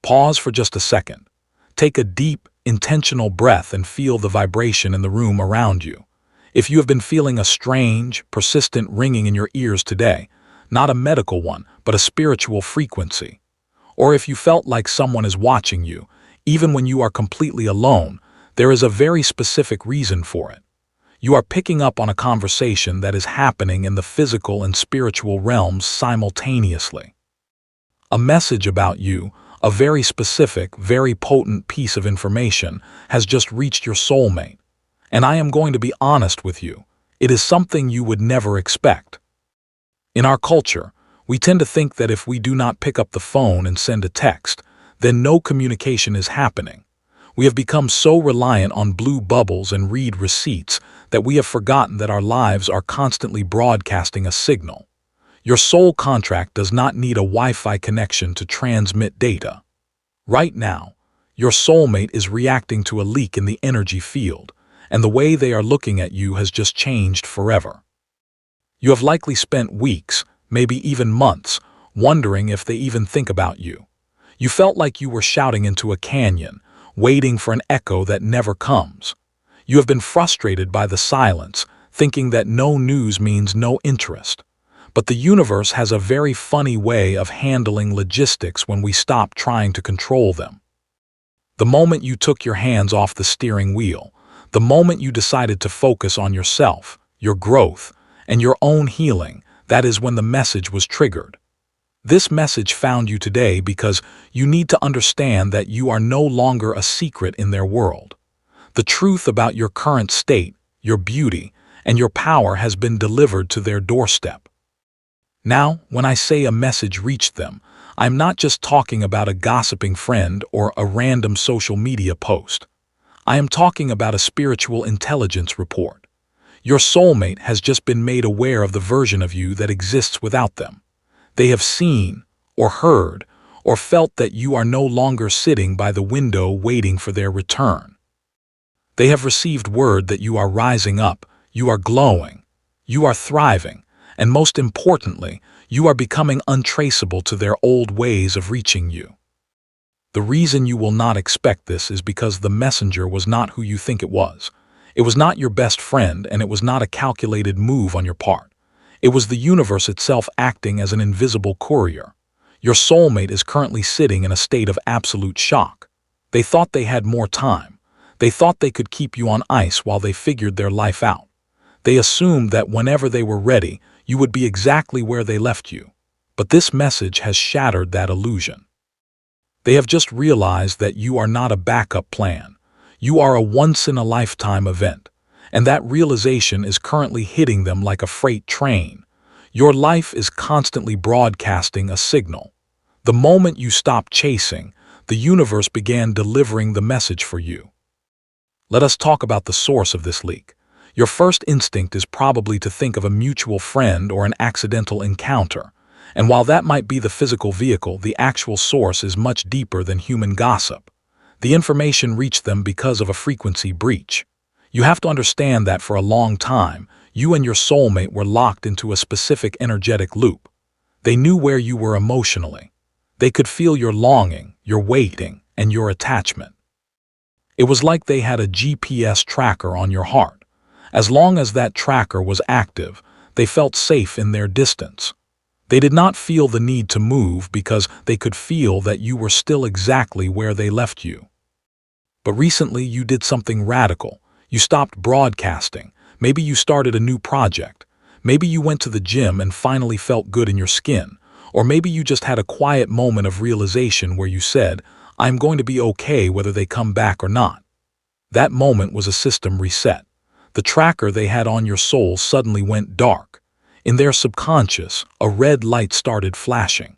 Pause for just a second. Take a deep, intentional breath and feel the vibration in the room around you. If you have been feeling a strange, persistent ringing in your ears today, not a medical one, but a spiritual frequency, or if you felt like someone is watching you, even when you are completely alone, there is a very specific reason for it. You are picking up on a conversation that is happening in the physical and spiritual realms simultaneously. A message about you, a very specific, very potent piece of information, has just reached your soulmate. And I am going to be honest with you, it is something you would never expect. In our culture, we tend to think that if we do not pick up the phone and send a text, then no communication is happening. We have become so reliant on blue bubbles and read receipts that we have forgotten that our lives are constantly broadcasting a signal. Your soul contract does not need a Wi-Fi connection to transmit data. Right now, your soulmate is reacting to a leak in the energy field, and the way they are looking at you has just changed forever. You have likely spent weeks, maybe even months, wondering if they even think about you. You felt like you were shouting into a canyon, waiting for an echo that never comes. You have been frustrated by the silence, thinking that no news means no interest. But the universe has a very funny way of handling logistics when we stop trying to control them. The moment you took your hands off the steering wheel, the moment you decided to focus on yourself, your growth, and your own healing, that is when the message was triggered. This message found you today because you need to understand that you are no longer a secret in their world. The truth about your current state, your beauty, and your power has been delivered to their doorstep. Now, when I say a message reached them, I'm not just talking about a gossiping friend or a random social media post. I am talking about a spiritual intelligence report. Your soulmate has just been made aware of the version of you that exists without them. They have seen, or heard, or felt that you are no longer sitting by the window waiting for their return. They have received word that you are rising up, you are glowing, you are thriving, and most importantly, you are becoming untraceable to their old ways of reaching you. The reason you will not expect this is because the messenger was not who you think it was. It was not your best friend, and it was not a calculated move on your part. It was the universe itself acting as an invisible courier. Your soulmate is currently sitting in a state of absolute shock. They thought they had more time. They thought they could keep you on ice while they figured their life out. They assumed that whenever they were ready, you would be exactly where they left you. But this message has shattered that illusion. They have just realized that you are not a backup plan. You are a once-in-a-lifetime event. And that realization is currently hitting them like a freight train. Your life is constantly broadcasting a signal. The moment you stopped chasing, the universe began delivering the message for you. Let us talk about the source of this leak. Your first instinct is probably to think of a mutual friend or an accidental encounter. And while that might be the physical vehicle, the actual source is much deeper than human gossip. The information reached them because of a frequency breach. You have to understand that for a long time, you and your soulmate were locked into a specific energetic loop. They knew where you were emotionally. They could feel your longing, your waiting, and your attachment. It was like they had a GPS tracker on your heart. As long as that tracker was active, they felt safe in their distance. They did not feel the need to move because they could feel that you were still exactly where they left you. But recently you did something radical. You stopped broadcasting. Maybe you started a new project. Maybe you went to the gym and finally felt good in your skin. Or maybe you just had a quiet moment of realization where you said, I'm going to be okay whether they come back or not. That moment was a system reset. The tracker they had on your soul suddenly went dark. In their subconscious, a red light started flashing.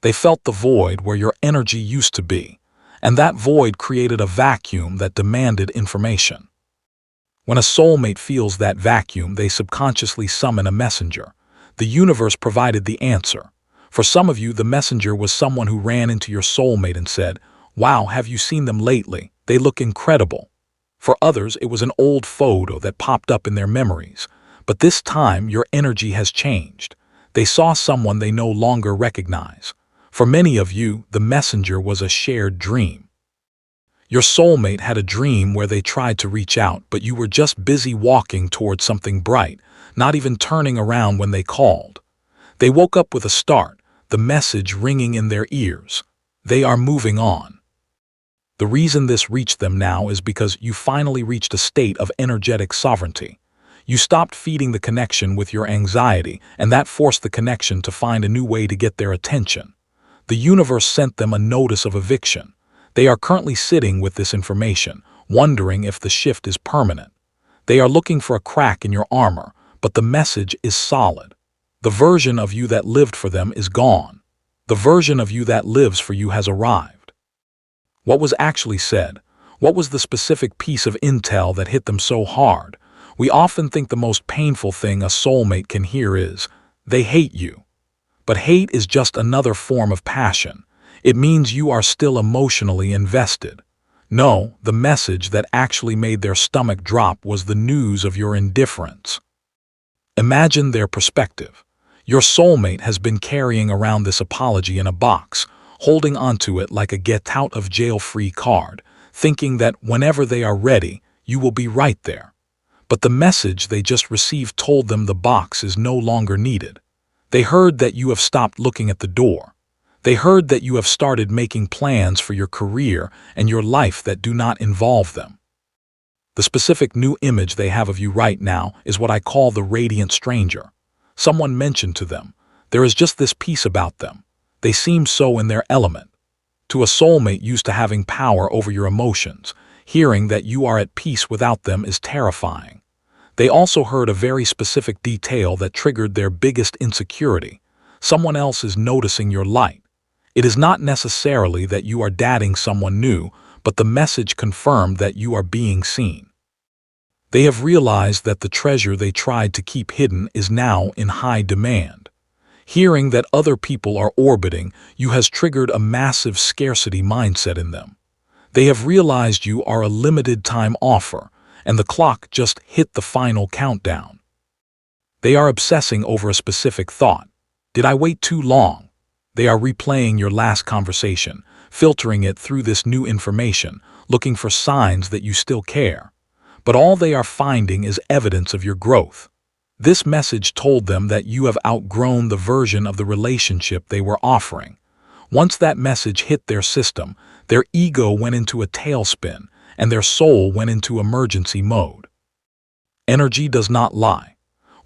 They felt the void where your energy used to be, and that void created a vacuum that demanded information. When a soulmate feels that vacuum, they subconsciously summon a messenger. The universe provided the answer. For some of you, the messenger was someone who ran into your soulmate and said, "Wow, have you seen them lately? They look incredible." For others, it was an old photo that popped up in their memories. But this time, your energy has changed. They saw someone they no longer recognize. For many of you, the messenger was a shared dream. Your soulmate had a dream where they tried to reach out, but you were just busy walking towards something bright, not even turning around when they called. They woke up with a start, the message ringing in their ears. They are moving on. The reason this reached them now is because you finally reached a state of energetic sovereignty. You stopped feeding the connection with your anxiety, and that forced the connection to find a new way to get their attention. The universe sent them a notice of eviction. They are currently sitting with this information, wondering if the shift is permanent. They are looking for a crack in your armor, but the message is solid. The version of you that lived for them is gone. The version of you that lives for you has arrived. What was actually said? What was the specific piece of intel that hit them so hard? We often think the most painful thing a soulmate can hear is, "They hate you." But hate is just another form of passion. It means you are still emotionally invested. No, the message that actually made their stomach drop was the news of your indifference. Imagine their perspective. Your soulmate has been carrying around this apology in a box, holding onto it like a get-out-of-jail-free card, thinking that whenever they are ready, you will be right there. But the message they just received told them the box is no longer needed. They heard that you have stopped looking at the door. They heard that you have started making plans for your career and your life that do not involve them. The specific new image they have of you right now is what I call the radiant stranger. Someone mentioned to them, there is just this piece about them. They seem so in their element. To a soulmate used to having power over your emotions, hearing that you are at peace without them is terrifying. They also heard a very specific detail that triggered their biggest insecurity. Someone else is noticing your light. It is not necessarily that you are dating someone new, but the message confirmed that you are being seen. They have realized that the treasure they tried to keep hidden is now in high demand. Hearing that other people are orbiting you has triggered a massive scarcity mindset in them. They have realized you are a limited-time offer, and the clock just hit the final countdown. They are obsessing over a specific thought. Did I wait too long? They are replaying your last conversation, filtering it through this new information, looking for signs that you still care. But all they are finding is evidence of your growth. This message told them that you have outgrown the version of the relationship they were offering. Once that message hit their system, their ego went into a tailspin, and their soul went into emergency mode. Energy does not lie.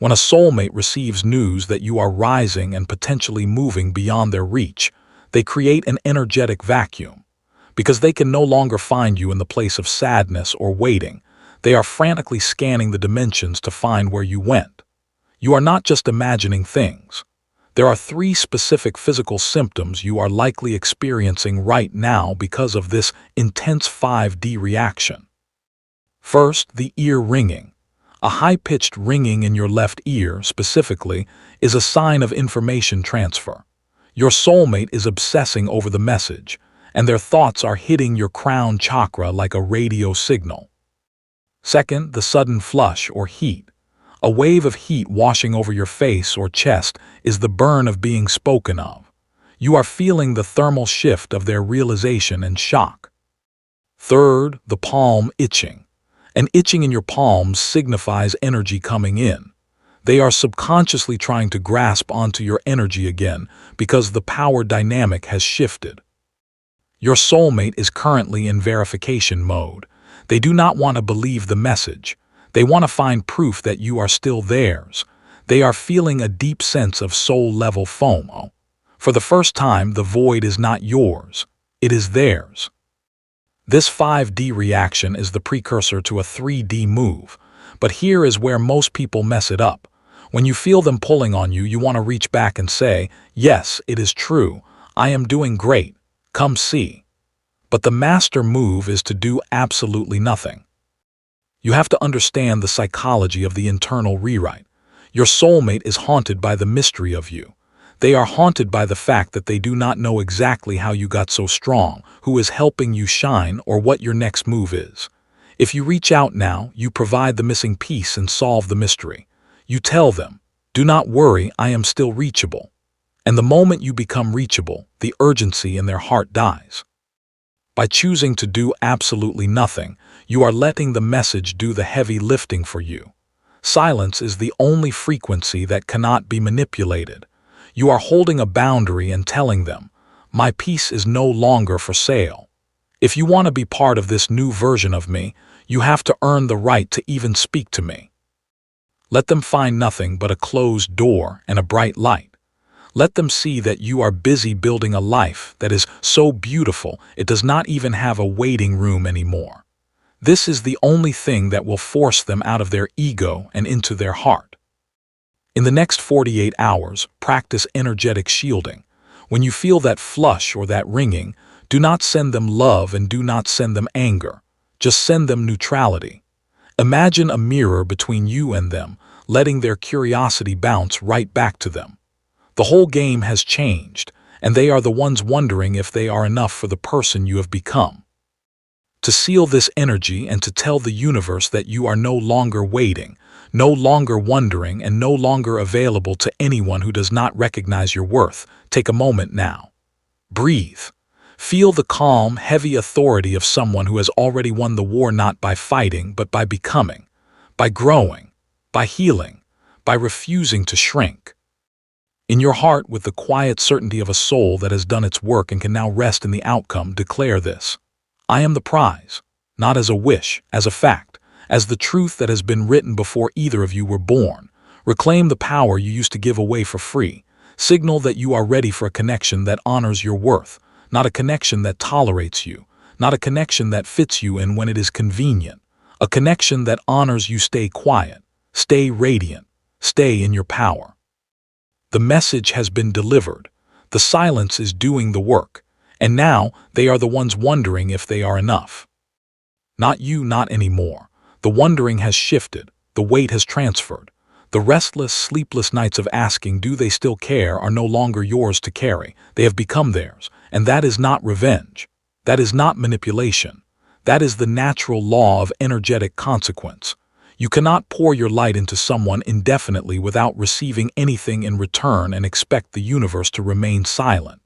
When a soulmate receives news that you are rising and potentially moving beyond their reach, they create an energetic vacuum. Because they can no longer find you in the place of sadness or waiting, they are frantically scanning the dimensions to find where you went. You are not just imagining things. There are 3 specific physical symptoms you are likely experiencing right now because of this intense 5D reaction. First, the ear ringing. A high-pitched ringing in your left ear, specifically, is a sign of information transfer. Your soulmate is obsessing over the message, and their thoughts are hitting your crown chakra like a radio signal. Second, the sudden flush or heat. A wave of heat washing over your face or chest is the burn of being spoken of. You are feeling the thermal shift of their realization and shock. Third, the palm itching. An itching in your palms signifies energy coming in. They are subconsciously trying to grasp onto your energy again because the power dynamic has shifted. Your soulmate is currently in verification mode. They do not want to believe the message. They want to find proof that you are still theirs. They are feeling a deep sense of soul-level FOMO. For the first time, the void is not yours. It is theirs. This 5D reaction is the precursor to a 3D move. But here is where most people mess it up. When you feel them pulling on you, you want to reach back and say, "Yes, it is true. I am doing great. Come see." But the master move is to do absolutely nothing. You have to understand the psychology of the internal rewrite. Your soulmate is haunted by the mystery of you. They are haunted by the fact that they do not know exactly how you got so strong, who is helping you shine, or what your next move is. If you reach out now, you provide the missing piece and solve the mystery. You tell them, "Do not worry, I am still reachable." And the moment you become reachable, the urgency in their heart dies. By choosing to do absolutely nothing, you are letting the message do the heavy lifting for you. Silence is the only frequency that cannot be manipulated. You are holding a boundary and telling them, "My peace is no longer for sale." If you want to be part of this new version of me, you have to earn the right to even speak to me. Let them find nothing but a closed door and a bright light. Let them see that you are busy building a life that is so beautiful it does not even have a waiting room anymore. This is the only thing that will force them out of their ego and into their heart. In the next 48 hours, practice energetic shielding. When you feel that flush or that ringing, do not send them love and do not send them anger. Just send them neutrality. Imagine a mirror between you and them, letting their curiosity bounce right back to them. The whole game has changed, and they are the ones wondering if they are enough for the person you have become. To seal this energy and to tell the universe that you are no longer waiting, no longer wondering, and no longer available to anyone who does not recognize your worth, take a moment now. Breathe. Feel the calm, heavy authority of someone who has already won the war not by fighting but by becoming, by growing, by healing, by refusing to shrink. In your heart, with the quiet certainty of a soul that has done its work and can now rest in the outcome, declare this: I am the prize, not as a wish, as a fact, as the truth that has been written before either of you were born. Reclaim the power you used to give away for free. Signal that you are ready for a connection that honors your worth, not a connection that tolerates you, not a connection that fits you in when it is convenient, a connection that honors you. Stay quiet, stay radiant, stay in your power. The message has been delivered. The silence is doing the work. And now they are the ones wondering if they are enough. Not you, not anymore. The wondering has shifted. The weight has transferred. The restless, sleepless nights of asking, do they still care, are no longer yours to carry. They have become theirs. And that is not revenge. That is not manipulation. That is the natural law of energetic consequence. You cannot pour your light into someone indefinitely without receiving anything in return and expect the universe to remain silent.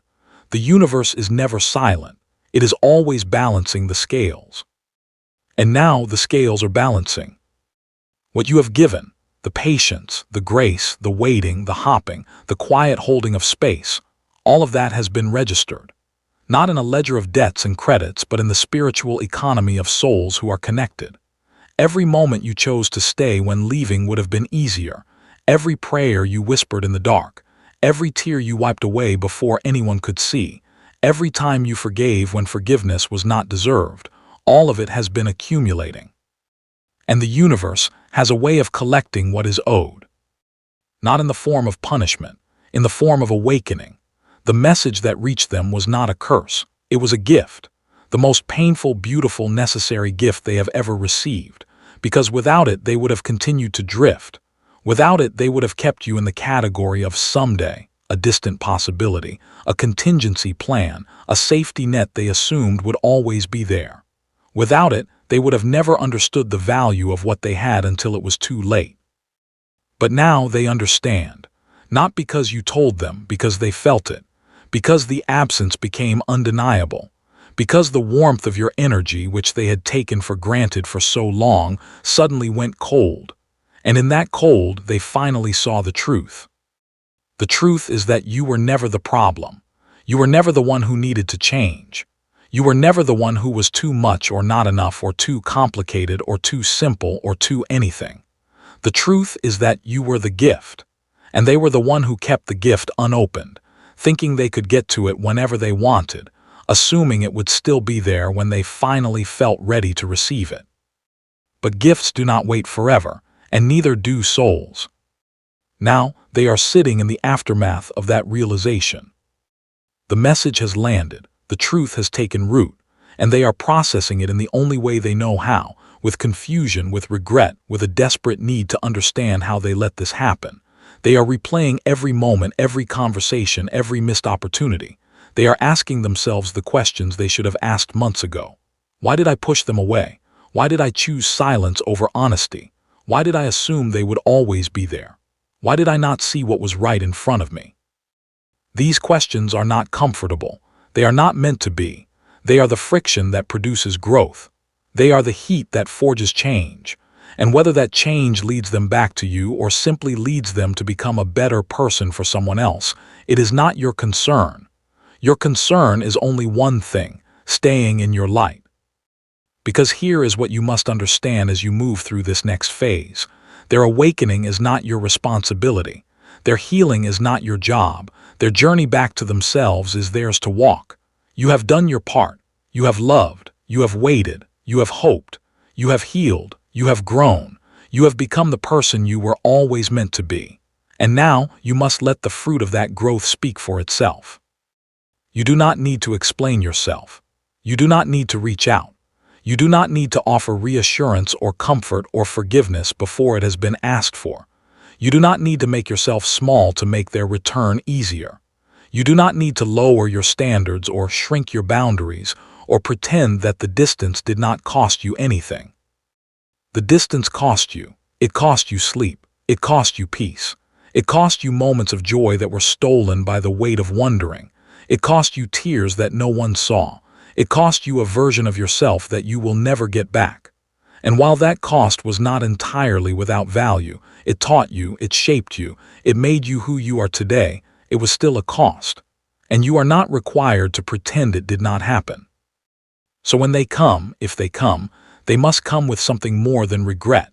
The universe is never silent. It is always balancing the scales. And now the scales are balancing. What you have given, the patience, the grace, the waiting, the hopping, the quiet holding of space, all of that has been registered. Not in a ledger of debts and credits, but in the spiritual economy of souls who are connected. Every moment you chose to stay when leaving would have been easier. Every prayer you whispered in the dark. Every tear you wiped away before anyone could see. Every time you forgave when forgiveness was not deserved. All of it has been accumulating. And the universe has a way of collecting what is owed. Not in the form of punishment, in the form of awakening. The message that reached them was not a curse. It was a gift. The most painful, beautiful, necessary gift they have ever received, because without it they would have continued to drift. Without it they would have kept you in the category of someday, a distant possibility, a contingency plan, a safety net they assumed would always be there. Without it, they would have never understood the value of what they had until it was too late. But now they understand, not because you told them, because they felt it, because the absence became undeniable. Because the warmth of your energy, which they had taken for granted for so long, suddenly went cold. And in that cold, they finally saw the truth. The truth is that you were never the problem. You were never the one who needed to change. You were never the one who was too much or not enough or too complicated or too simple or too anything. The truth is that you were the gift. And they were the one who kept the gift unopened, thinking they could get to it whenever they wanted, assuming it would still be there when they finally felt ready to receive it. But gifts do not wait forever, and neither do souls. Now they are sitting in the aftermath of that realization. The message has landed, the truth has taken root, and they are processing it in the only way they know how, with confusion, with regret, with a desperate need to understand how they let this happen. They are replaying every moment, every conversation, every missed opportunity. They are asking themselves the questions they should have asked months ago. Why did I push them away? Why did I choose silence over honesty? Why did I assume they would always be there? Why did I not see what was right in front of me? These questions are not comfortable. They are not meant to be. They are the friction that produces growth. They are the heat that forges change. And whether that change leads them back to you or simply leads them to become a better person for someone else, it is not your concern. Your concern is only one thing: staying in your light. Because here is what you must understand as you move through this next phase. Their awakening is not your responsibility. Their healing is not your job. Their journey back to themselves is theirs to walk. You have done your part. You have loved. You have waited. You have hoped. You have healed. You have grown. You have become the person you were always meant to be. And now you must let the fruit of that growth speak for itself. You do not need to explain yourself. You do not need to reach out. You do not need to offer reassurance or comfort or forgiveness before it has been asked for. You do not need to make yourself small to make their return easier. You do not need to lower your standards or shrink your boundaries or pretend that the distance did not cost you anything. The distance cost you. It cost you sleep. It cost you peace. It cost you moments of joy that were stolen by the weight of wondering. It cost you tears that no one saw. It cost you a version of yourself that you will never get back. And while that cost was not entirely without value, it taught you, it shaped you, it made you who you are today, it was still a cost. And you are not required to pretend it did not happen. So when they come, if they come, they must come with something more than regret.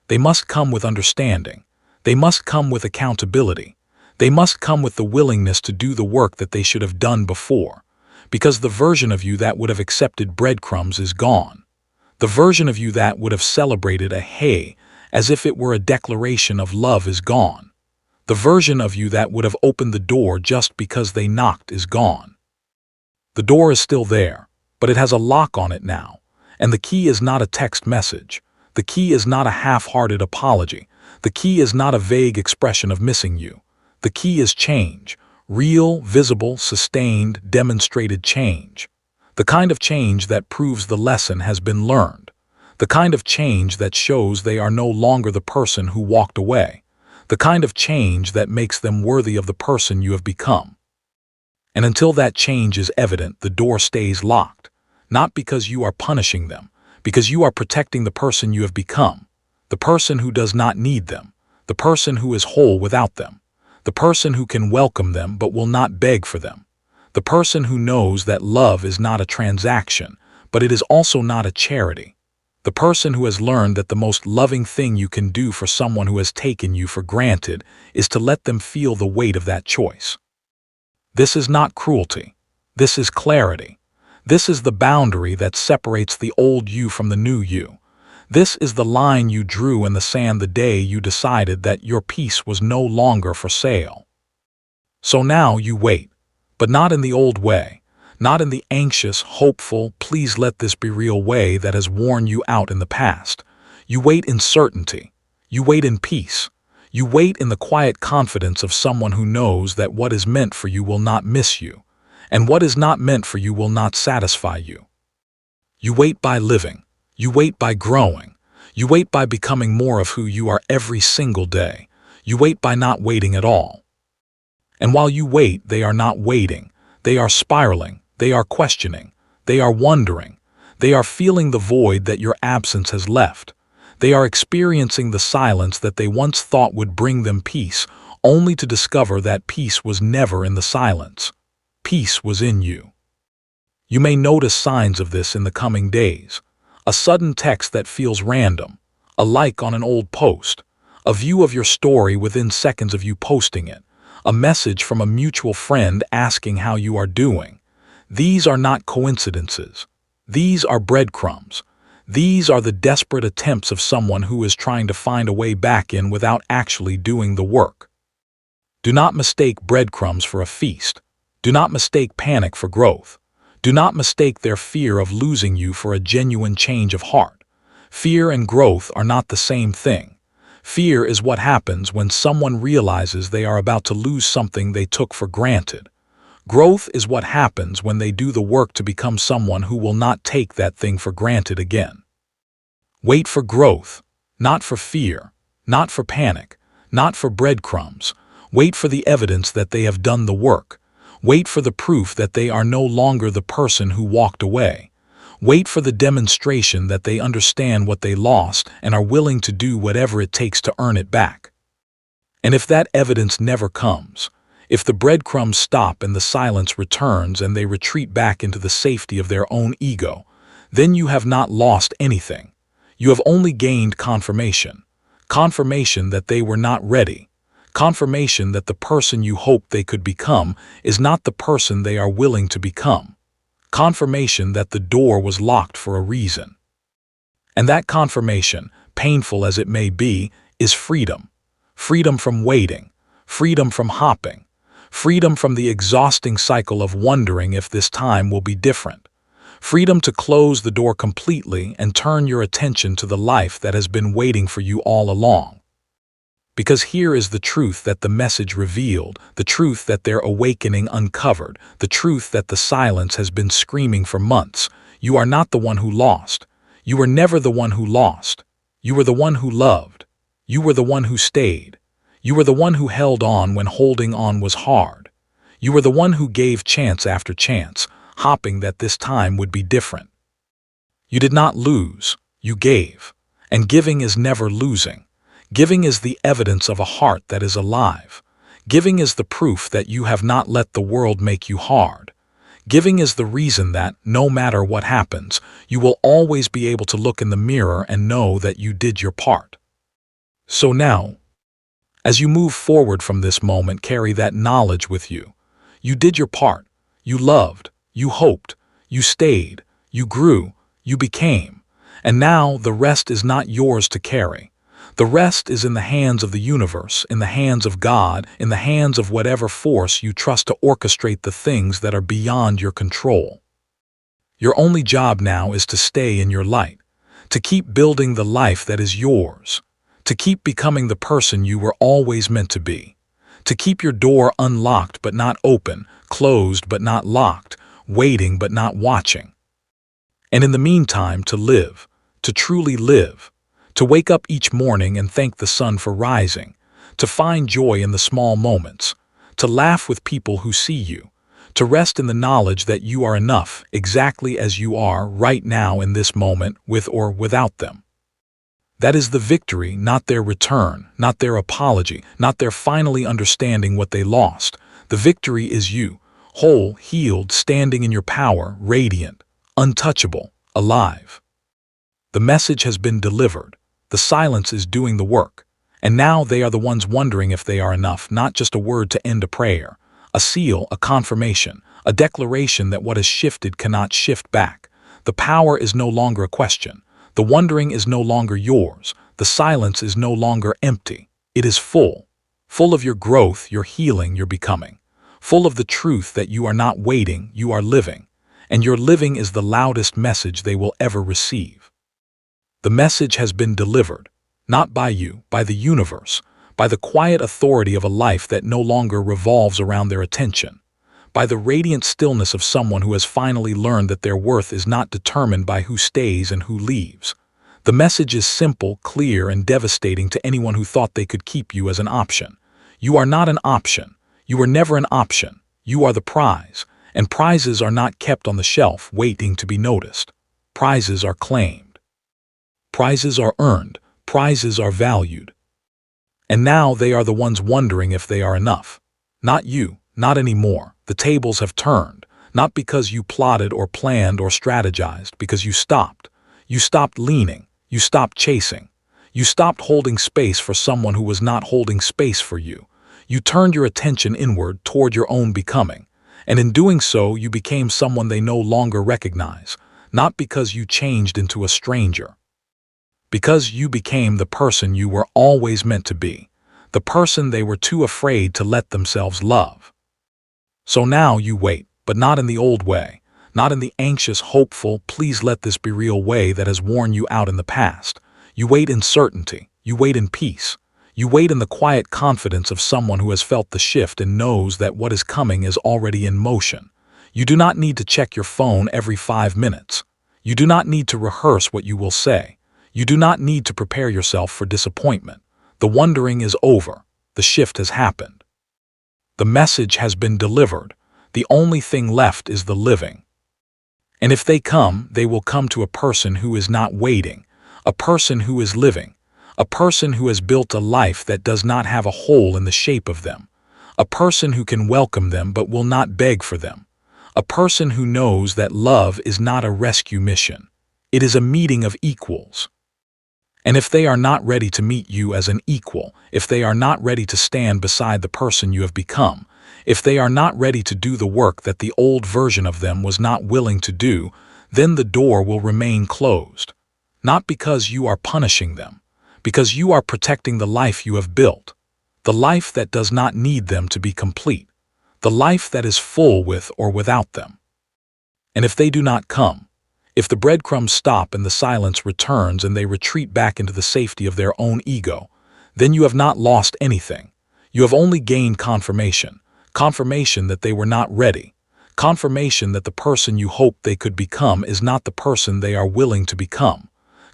They must come with understanding. They must come with accountability. They must come with the willingness to do the work that they should have done before. Because the version of you that would have accepted breadcrumbs is gone. The version of you that would have celebrated a hey as if it were a declaration of love is gone. The version of you that would have opened the door just because they knocked is gone. The door is still there, but it has a lock on it now. And the key is not a text message. The key is not a half-hearted apology. The key is not a vague expression of missing you. The key is change. Real, visible, sustained, demonstrated change. The kind of change that proves the lesson has been learned. The kind of change that shows they are no longer the person who walked away. The kind of change that makes them worthy of the person you have become. And until that change is evident, the door stays locked. Not because you are punishing them, because you are protecting the person you have become. The person who does not need them. The person who is whole without them. The person who can welcome them but will not beg for them. The person who knows that love is not a transaction, but it is also not a charity. The person who has learned that the most loving thing you can do for someone who has taken you for granted is to let them feel the weight of that choice. This is not cruelty. This is clarity. This is the boundary that separates the old you from the new you. This is the line you drew in the sand the day you decided that your peace was no longer for sale. So now you wait, but not in the old way, not in the anxious, hopeful, please let this be real way that has worn you out in the past. You wait in certainty. You wait in peace. You wait in the quiet confidence of someone who knows that what is meant for you will not miss you, and what is not meant for you will not satisfy you. You wait by living. You wait by growing. You wait by becoming more of who you are every single day. You wait by not waiting at all. And while you wait, they are not waiting. They are spiraling. They are questioning. They are wondering. They are feeling the void that your absence has left. They are experiencing the silence that they once thought would bring them peace, only to discover that peace was never in the silence. Peace was in you. You may notice signs of this in the coming days. A sudden text that feels random, a like on an old post, a view of your story within seconds of you posting it, a message from a mutual friend asking how you are doing. These are not coincidences. These are breadcrumbs. These are the desperate attempts of someone who is trying to find a way back in without actually doing the work. Do not mistake breadcrumbs for a feast. Do not mistake panic for growth. Do not mistake their fear of losing you for a genuine change of heart. Fear and growth are not the same thing. Fear is what happens when someone realizes they are about to lose something they took for granted. Growth is what happens when they do the work to become someone who will not take that thing for granted again. Wait for growth, not for fear, not for panic, not for breadcrumbs. Wait for the evidence that they have done the work, Wait for the proof that they are no longer the person who walked away. Wait for the demonstration that they understand what they lost and are willing to do whatever it takes to earn it back. And if that evidence never comes, if the breadcrumbs stop and the silence returns and they retreat back into the safety of their own ego, then you have not lost anything. You have only gained confirmation. Confirmation that they were not ready. Confirmation that the person you hoped they could become is not the person they are willing to become. Confirmation that the door was locked for a reason. And that confirmation, painful as it may be, is freedom. Freedom from waiting. Freedom from hopping. Freedom from the exhausting cycle of wondering if this time will be different. Freedom to close the door completely and turn your attention to the life that has been waiting for you all along. Because here is the truth that the message revealed, the truth that their awakening uncovered, the truth that the silence has been screaming for months. You are not the one who lost. You were never the one who lost. You were the one who loved. You were the one who stayed. You were the one who held on when holding on was hard. You were the one who gave chance after chance, hoping that this time would be different. You did not lose, you gave. And giving is never losing. Giving is the evidence of a heart that is alive. Giving is the proof that you have not let the world make you hard. Giving is the reason that, no matter what happens, you will always be able to look in the mirror and know that you did your part. So now, as you move forward from this moment, carry that knowledge with you. You did your part. You loved. You hoped, you stayed, you grew, you became, and now the rest is not yours to carry. The rest is in the hands of the universe, in the hands of God, in the hands of whatever force you trust to orchestrate the things that are beyond your control. Your only job now is to stay in your light, to keep building the life that is yours, to keep becoming the person you were always meant to be, to keep your door unlocked but not open, closed but not locked, waiting but not watching. And in the meantime, to live, to truly live, to wake up each morning and thank the sun for rising, to find joy in the small moments, to laugh with people who see you, to rest in the knowledge that you are enough exactly as you are right now in this moment, with or without them. That is the victory, not their return, not their apology, not their finally understanding what they lost. The victory is you. Whole, healed, standing in your power, radiant, untouchable, alive. The message has been delivered. The silence is doing the work. And now they are the ones wondering if they are enough, not just a word to end a prayer, a seal, a confirmation, a declaration that what has shifted cannot shift back. The power is no longer a question. The wondering is no longer yours. The silence is no longer empty. It is full. Full of your growth, your healing, your becoming. Full of the truth that you are not waiting, you are living, and your living is the loudest message they will ever receive. The message has been delivered, not by you, by the universe, by the quiet authority of a life that no longer revolves around their attention, by the radiant stillness of someone who has finally learned that their worth is not determined by who stays and who leaves. The message is simple, clear, and devastating to anyone who thought they could keep you as an option. You are not an option. You were never an option. You are the prize, and prizes are not kept on the shelf waiting to be noticed. Prizes are claimed. Prizes are earned. Prizes are valued. And now they are the ones wondering if they are enough. Not you, not anymore. The tables have turned, not because you plotted or planned or strategized, because you stopped. You stopped leaning. You stopped chasing. You stopped holding space for someone who was not holding space for you. You turned your attention inward toward your own becoming, and in doing so you became someone they no longer recognize, not because you changed into a stranger. Because you became the person you were always meant to be, the person they were too afraid to let themselves love. So now you wait, but not in the old way, not in the anxious, hopeful, please let this be real way that has worn you out in the past. You wait in certainty. You wait in peace. You wait in the quiet confidence of someone who has felt the shift and knows that what is coming is already in motion. You do not need to check your phone every 5 minutes. You do not need to rehearse what you will say. You do not need to prepare yourself for disappointment. The wondering is over. The shift has happened. The message has been delivered. The only thing left is the living. And if they come, they will come to a person who is not waiting, a person who is living, a person who has built a life that does not have a hole in the shape of them, a person who can welcome them but will not beg for them, a person who knows that love is not a rescue mission. It is a meeting of equals. And if they are not ready to meet you as an equal, if they are not ready to stand beside the person you have become, if they are not ready to do the work that the old version of them was not willing to do, then the door will remain closed. Not because you are punishing them, because you are protecting the life you have built, the life that does not need them to be complete, the life that is full with or without them. And if they do not come, if the breadcrumbs stop and the silence returns and they retreat back into the safety of their own ego, then you have not lost anything. You have only gained confirmation, confirmation that they were not ready, confirmation that the person you hoped they could become is not the person they are willing to become,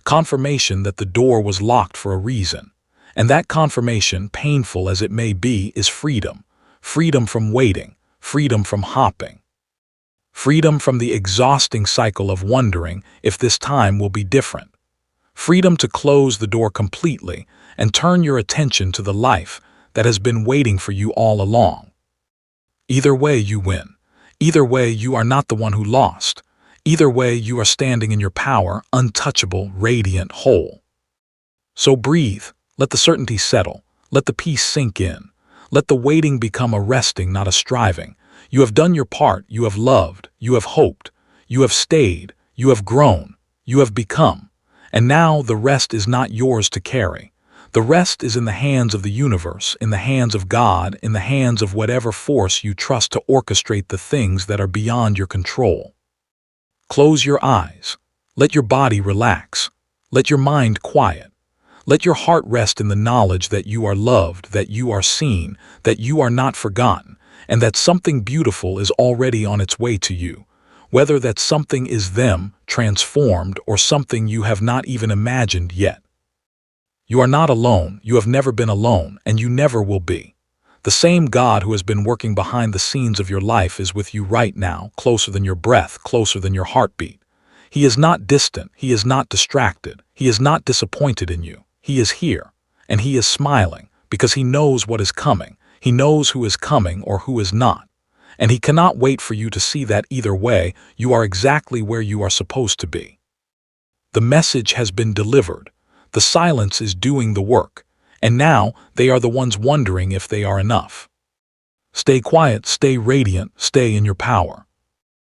confirmation that the door was locked for a reason. And that confirmation, painful as it may be, is freedom. Freedom from waiting, freedom from hopping. Freedom from the exhausting cycle of wondering if this time will be different. Freedom to close the door completely and turn your attention to the life that has been waiting for you all along. Either way, you win. Either way, you are not the one who lost. Either way, you are standing in your power, untouchable, radiant, whole. So breathe. Let the certainty settle. Let the peace sink in. Let the waiting become a resting, not a striving. You have done your part, you have loved, you have hoped, you have stayed, you have grown, you have become. And now the rest is not yours to carry. The rest is in the hands of the universe, in the hands of God, in the hands of whatever force you trust to orchestrate the things that are beyond your control. Close your eyes. Let your body relax. Let your mind quiet. Let your heart rest in the knowledge that you are loved, that you are seen, that you are not forgotten, and that something beautiful is already on its way to you, whether that something is them, transformed, or something you have not even imagined yet. You are not alone, you have never been alone, and you never will be. The same God who has been working behind the scenes of your life is with you right now, closer than your breath, closer than your heartbeat. He is not distant, he is not distracted, he is not disappointed in you. He is here, and he is smiling, because he knows what is coming. He knows who is coming or who is not. And he cannot wait for you to see that either way, you are exactly where you are supposed to be. The message has been delivered. The silence is doing the work. And now they are the ones wondering if they are enough. Stay quiet, stay radiant, stay in your power.